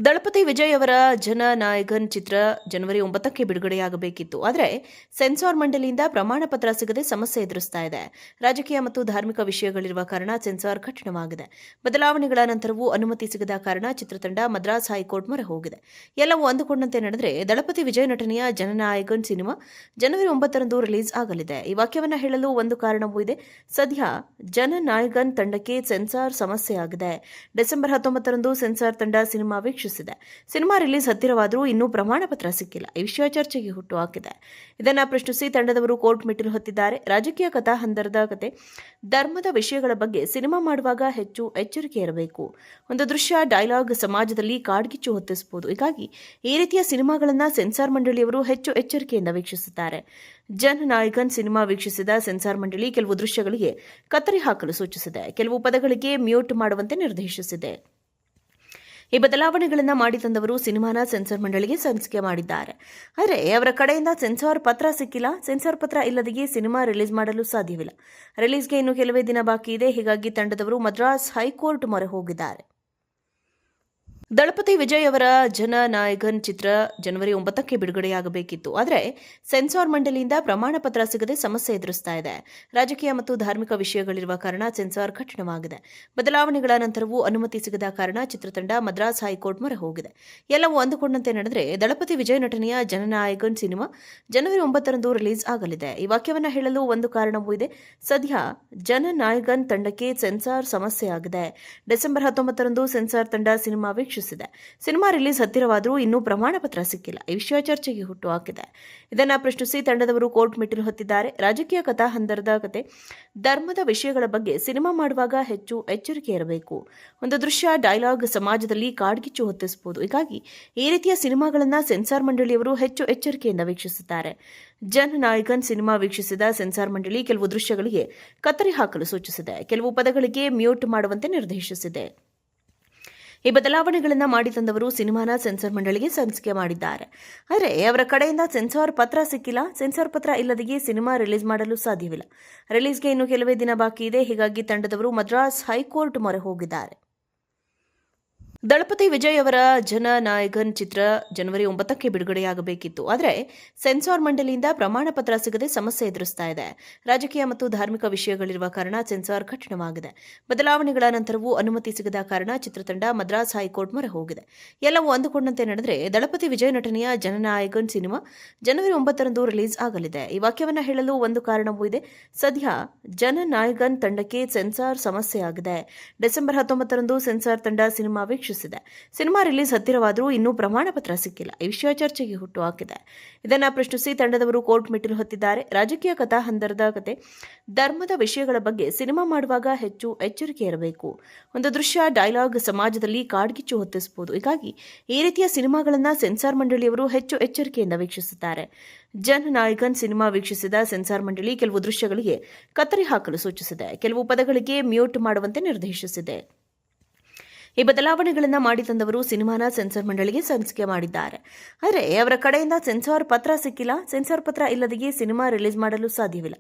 ದಳಪತಿ ವಿಜಯ್ ಅವರ ಜನನಾಯಕನ್ ಚಿತ್ರ ಜನವರಿ 9ಕ್ಕೆ ಬಿಡುಗಡೆಯಾಗಬೇಕಿತ್ತು. ಆದರೆ ಸೆನ್ಸಾರ್ ಮಂಡಳಿಯಿಂದ ಪ್ರಮಾಣ ಪತ್ರ ಸಿಗದೆ ಸಮಸ್ಯೆ ಎದುರಿಸ್ತಾ ಇದೆ. ರಾಜಕೀಯ ಮತ್ತು ಧಾರ್ಮಿಕ ವಿಷಯಗಳಿರುವ ಕಾರಣ ಸೆನ್ಸಾರ್ ಕಠಿಣವಾಗಿದೆ. ಬದಲಾವಣೆಗಳ ನಂತರವೂ ಅನುಮತಿ ಸಿಗದ ಕಾರಣ ಚಿತ್ರತಂಡ ಮದ್ರಾಸ್ ಹೈಕೋರ್ಟ್ ಮೊರೆ ಹೋಗಿದೆ. ಎಲ್ಲವೂ ಅಂದುಕೊಂಡಂತೆ ನಡೆದರೆ ದಳಪತಿ ವಿಜಯ್ ನಟನೆಯ ಜನನಾಯಕನ್ ಸಿನಿಮಾ ಜನವರಿ 9ರಂದು ರಿಲೀಸ್ ಆಗಲಿದೆ. ಈ ವಾಕ್ಯವನ್ನು ಹೇಳಲು ಒಂದು ಕಾರಣವೂ ಇದೆ. ಸದ್ಯ ಜನನಾಯಕನ್ ತಂಡಕ್ಕೆ ಸೆನ್ಸಾರ್ ಸಮಸ್ಯೆಯಾಗಿದೆ. ಡಿಸೆಂಬರ್ 19ರಂದು ಸೆನ್ಸಾರ್ ತಂಡ ಸಿನಿಮಾ ಸಿನಿಮಾ ರಿಲೀಸ್ ಹತ್ತಿರವಾದರೂ ಇನ್ನೂ ಪ್ರಮಾಣ ಪತ್ರ ಸಿಕ್ಕಿಲ್ಲ. ಈ ವಿಷಯ ಚರ್ಚೆಗೆ ಹುಟ್ಟುಹಾಕಿದೆ. ಇದನ್ನು ಪ್ರಶ್ನಿಸಿ ತಂಡದವರು ಕೋರ್ಟ್ ಮೆಟ್ಟಿಲು ಹತ್ತಿದ್ದಾರೆ. ರಾಜಕೀಯ ಕಥಾಹಂದರದ ಕತೆ, ಧರ್ಮದ ವಿಷಯಗಳ ಬಗ್ಗೆ ಸಿನಿಮಾ ಮಾಡುವಾಗ ಹೆಚ್ಚು ಎಚ್ಚರಿಕೆ ಇರಬೇಕು. ಒಂದು ದೃಶ್ಯ, ಡೈಲಾಗ್ ಸಮಾಜದಲ್ಲಿ ಕಾಡ್ಗಿಚ್ಚು ಹೊತ್ತಿಸಬಹುದು. ಹೀಗಾಗಿ ಈ ರೀತಿಯ ಸಿನಿಮಾಗಳನ್ನು ಸೆನ್ಸಾರ್ ಮಂಡಳಿಯವರು ಹೆಚ್ಚು ಎಚ್ಚರಿಕೆಯಿಂದ ವೀಕ್ಷಿಸುತ್ತಾರೆ. ಜನನಾಯಕನ್ ಸಿನಿಮಾ ವೀಕ್ಷಿಸಿದ ಸೆನ್ಸಾರ್ ಮಂಡಳಿ ಕೆಲವು ದೃಶ್ಯಗಳಿಗೆ ಕತ್ತರಿ ಹಾಕಲು ಸೂಚಿಸಿದೆ, ಕೆಲವು ಪದಗಳಿಗೆ ಮ್ಯೂಟ್ ಮಾಡುವಂತೆ ನಿರ್ದೇಶಿಸಿದೆ. ಈ ಬದಲಾವಣೆಗಳನ್ನು ಮಾಡಿ ತಂದವರು ಸಿನಿಮಾನ ಸೆನ್ಸಾರ್ ಮಂಡಳಿಗೆ ಸಲ್ಲಿಕೆ ಮಾಡಿದ್ದಾರೆ. ಆದರೆ ಅವರ ಕಡೆಯಿಂದ ಸೆನ್ಸಾರ್ ಪತ್ರ ಸಿಕ್ಕಿಲ್ಲ. ಸೆನ್ಸಾರ್ ಪತ್ರ ಇಲ್ಲದೆಯೇ ಸಿನಿಮಾ ರಿಲೀಸ್ ಮಾಡಲು ಸಾಧ್ಯವಿಲ್ಲ. ರಿಲೀಸ್ಗೆ ಇನ್ನು ಕೆಲವೇ ದಿನ ಬಾಕಿ ಇದೆ. ಹೀಗಾಗಿ ತಂಡದವರು ಮದ್ರಾಸ್ ಹೈಕೋರ್ಟ್ ಮೊರೆ ಹೋಗಿದ್ದಾರೆ. ದಳಪತಿ ವಿಜಯ್ ಅವರ ಜನನಾಯಕನ್ ಚಿತ್ರ ಜನವರಿ 9ಕ್ಕೆ ಬಿಡುಗಡೆಯಾಗಬೇಕಿತ್ತು. ಆದರೆ ಸೆನ್ಸಾರ್ ಮಂಡಳಿಯಿಂದ ಪ್ರಮಾಣ ಪತ್ರ ಸಿಗದೆ ಸಮಸ್ಯೆ ಎದುರಿಸ್ತಾ ಇದೆ. ರಾಜಕೀಯ ಮತ್ತು ಧಾರ್ಮಿಕ ವಿಷಯಗಳಿರುವ ಕಾರಣ ಸೆನ್ಸಾರ್ ಕಠಿಣವಾಗಿದೆ. ಬದಲಾವಣೆಗಳ ನಂತರವೂ ಅನುಮತಿ ಸಿಗದ ಕಾರಣ ಚಿತ್ರತಂಡ ಮದ್ರಾಸ್ ಹೈಕೋರ್ಟ್ ಮೊರೆ ಹೋಗಿದೆ. ಎಲ್ಲವೂ ಅಂದುಕೊಂಡಂತೆ ನಡೆದರೆ ದಳಪತಿ ವಿಜಯ್ ನಟನೆಯ ಜನನಾಯಕನ್ ಸಿನಿಮಾ ಜನವರಿ 9ರಂದು ರಿಲೀಸ್ ಆಗಲಿದೆ. ಈ ವಾಕ್ಯವನ್ನು ಹೇಳಲು ಒಂದು ಕಾರಣವೂ ಇದೆ. ಸದ್ಯ ಜನನಾಯಕನ್ ತಂಡಕ್ಕೆ ಸೆನ್ಸಾರ್ ಸಮಸ್ಯೆಯಾಗಿದೆ. ಡಿಸೆಂಬರ್ 19ರಂದು ಸೆನ್ಸಾರ್ ತಂಡ ಸಿನಿಮಾ ಸಿನಿಮಾ ರಿಲೀಸ್ ಹತ್ತಿರವಾದರೂ ಇನ್ನೂ ಪ್ರಮಾಣ ಪತ್ರ ಸಿಕ್ಕಿಲ್ಲ. ಈ ವಿಷಯ ಚರ್ಚೆಗೆ ಹುಟ್ಟುಹಾಕಿದೆ. ಇದನ್ನು ಪ್ರಶ್ನಿಸಿ ತಂಡದವರು ಕೋರ್ಟ್ ಮೆಟ್ಟಿಲು ಹತ್ತಿದ್ದಾರೆ. ರಾಜಕೀಯ ಕಥಾಹಂದರದ ಕತೆ, ಧರ್ಮದ ವಿಷಯಗಳ ಬಗ್ಗೆ ಸಿನಿಮಾ ಮಾಡುವಾಗ ಹೆಚ್ಚು ಎಚ್ಚರಿಕೆ ಇರಬೇಕು. ಒಂದು ದೃಶ್ಯ, ಡೈಲಾಗ್ ಸಮಾಜದಲ್ಲಿ ಕಾಡ್ಗಿಚ್ಚು ಹೊತ್ತಿಸಬಹುದು. ಹೀಗಾಗಿ ಈ ರೀತಿಯ ಸಿನಿಮಾಗಳನ್ನು ಸೆನ್ಸಾರ್ ಮಂಡಳಿಯವರು ಹೆಚ್ಚು ಎಚ್ಚರಿಕೆಯಿಂದ ವೀಕ್ಷಿಸುತ್ತಾರೆ. ಜನನಾಯಕನ್ ಸಿನಿಮಾ ವೀಕ್ಷಿಸಿದ ಸೆನ್ಸಾರ್ ಮಂಡಳಿ ಕೆಲವು ದೃಶ್ಯಗಳಿಗೆ ಕತ್ತರಿ ಹಾಕಲು ಸೂಚಿಸಿದೆ, ಕೆಲವು ಪದಗಳಿಗೆ ಮ್ಯೂಟ್ ಮಾಡುವಂತೆ ನಿರ್ದೇಶಿಸಿದೆ. ಈ ಬದಲಾವಣೆಗಳನ್ನು ಮಾಡಿ ತಂದವರು ಸಿನಿಮಾನ ಸೆನ್ಸಾರ್ ಮಂಡಳಿಗೆ ಸಲ್ಲಿಕೆ ಮಾಡಿದ್ದಾರೆ. ಆದರೆ ಅವರ ಕಡೆಯಿಂದ ಸೆನ್ಸಾರ್ ಪತ್ರ ಸಿಕ್ಕಿಲ್ಲ. ಸೆನ್ಸಾರ್ ಪತ್ರ ಇಲ್ಲದೆಯೇ ಸಿನಿಮಾ ರಿಲೀಸ್ ಮಾಡಲು ಸಾಧ್ಯವಿಲ್ಲ. ರಿಲೀಸ್ಗೆ ಇನ್ನು ಕೆಲವೇ ದಿನ ಬಾಕಿ ಇದೆ. ಹೀಗಾಗಿ ತಂಡದವರು ಮದ್ರಾಸ್ ಹೈಕೋರ್ಟ್ ಮೊರೆ ಹೋಗಿದ್ದಾರೆ. ದಳಪತಿ ವಿಜಯ್ ಅವರ ಜನನಾಯಕನ್ ಚಿತ್ರ ಜನವರಿ 9ಕ್ಕೆ ಬಿಡುಗಡೆಯಾಗಬೇಕಿತ್ತು. ಆದರೆ ಸೆನ್ಸಾರ್ ಮಂಡಳಿಯಿಂದ ಪ್ರಮಾಣ ಪತ್ರ ಸಿಗದೆ ಸಮಸ್ಯೆ ಎದುರಿಸ್ತಾ ಇದೆ. ರಾಜಕೀಯ ಮತ್ತು ಧಾರ್ಮಿಕ ವಿಷಯಗಳಿರುವ ಕಾರಣ ಸೆನ್ಸಾರ್ ಕಠಿಣವಾಗಿದೆ. ಬದಲಾವಣೆಗಳ ನಂತರವೂ ಅನುಮತಿ ಸಿಗದ ಕಾರಣ ಚಿತ್ರತಂಡ ಮದ್ರಾಸ್ ಹೈಕೋರ್ಟ್ ಮೊರೆ ಹೋಗಿದೆ. ಎಲ್ಲವೂ ಅಂದುಕೊಂಡಂತೆ ನಡೆದರೆ ದಳಪತಿ ವಿಜಯ್ ನಟನೆಯ ಜನನಾಯಕನ್ ಸಿನಿಮಾ ಜನವರಿ 9ರಂದು ರಿಲೀಸ್ ಆಗಲಿದೆ. ಈ ವಾಕ್ಯವನ್ನು ಹೇಳಲು ಒಂದು ಕಾರಣವೂ ಇದೆ. ಸದ್ಯ ಜನನಾಯಕನ್ ತಂಡಕ್ಕೆ ಸೆನ್ಸಾರ್ ಸಮಸ್ಯೆಯಾಗಿದೆ. ಡಿಸೆಂಬರ್ 19ರಂದು ಸೆನ್ಸಾರ್ ತಂಡ ಸಿನಿಮಾ ಸಿನಿಮಾ ರಿಲೀಸ್ ಹತ್ತಿರವಾದರೂ ಇನ್ನೂ ಪ್ರಮಾಣ ಪತ್ರ ಸಿಕ್ಕಿಲ್ಲ. ಈ ವಿಷಯ ಚರ್ಚೆಗೆ ಹುಟ್ಟುಹಾಕಿದೆ. ಇದನ್ನು ಪ್ರಶ್ನಿಸಿ ತಂಡದವರು ಕೋರ್ಟ್ ಮೆಟ್ಟಿಲು ಹತ್ತಿದ್ದಾರೆ. ರಾಜಕೀಯ ಕಥಾಹಂದರದ ಕತೆ, ಧರ್ಮದ ವಿಷಯಗಳ ಬಗ್ಗೆ ಸಿನಿಮಾ ಮಾಡುವಾಗ ಹೆಚ್ಚು ಎಚ್ಚರಿಕೆ ಇರಬೇಕು. ಒಂದು ದೃಶ್ಯ, ಡೈಲಾಗ್ ಸಮಾಜದಲ್ಲಿ ಕಾಡ್ಗಿಚ್ಚು ಹೊತ್ತಿಸಬಹುದು. ಹೀಗಾಗಿ ಈ ರೀತಿಯ ಸಿನಿಮಾಗಳನ್ನು ಸೆನ್ಸಾರ್ ಮಂಡಳಿಯವರು ಹೆಚ್ಚು ಎಚ್ಚರಿಕೆಯಿಂದ ವೀಕ್ಷಿಸುತ್ತಾರೆ. ಜನನಾಯಕನ್ ಸಿನಿಮಾ ವೀಕ್ಷಿಸಿದ ಸೆನ್ಸಾರ್ ಮಂಡಳಿ ಕೆಲವು ದೃಶ್ಯಗಳಿಗೆ ಕತ್ತರಿ ಹಾಕಲು ಸೂಚಿಸಿದೆ, ಕೆಲವು ಪದಗಳಿಗೆ ಮ್ಯೂಟ್ ಮಾಡುವಂತೆ ನಿರ್ದೇಶಿಸಿದೆ. ಈ ಬದಲಾವಣೆಗಳನ್ನು ಮಾಡಿ ತಂದವರು ಸಿನಿಮಾನ ಸೆನ್ಸಾರ್ ಮಂಡಳಿಗೆ ಸಲ್ಲಿಕೆ ಮಾಡಿದ್ದಾರೆ. ಆದರೆ ಅವರ ಕಡೆಯಿಂದ ಸೆನ್ಸಾರ್ ಪತ್ರ ಸಿಕ್ಕಿಲ್ಲ. ಸೆನ್ಸಾರ್ ಪತ್ರ ಇಲ್ಲದೆಯೇ ಸಿನಿಮಾ ರಿಲೀಸ್ ಮಾಡಲು ಸಾಧ್ಯವಿಲ್ಲ.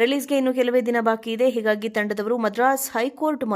ರಿಲೀಸ್ಗೆ ಇನ್ನು ಕೆಲವೇ ದಿನ ಬಾಕಿ ಇದೆ. ಹೀಗಾಗಿ ತಂಡದವರು ಮದ್ರಾಸ್ ಹೈಕೋರ್ಟ್ ಮೊರೆ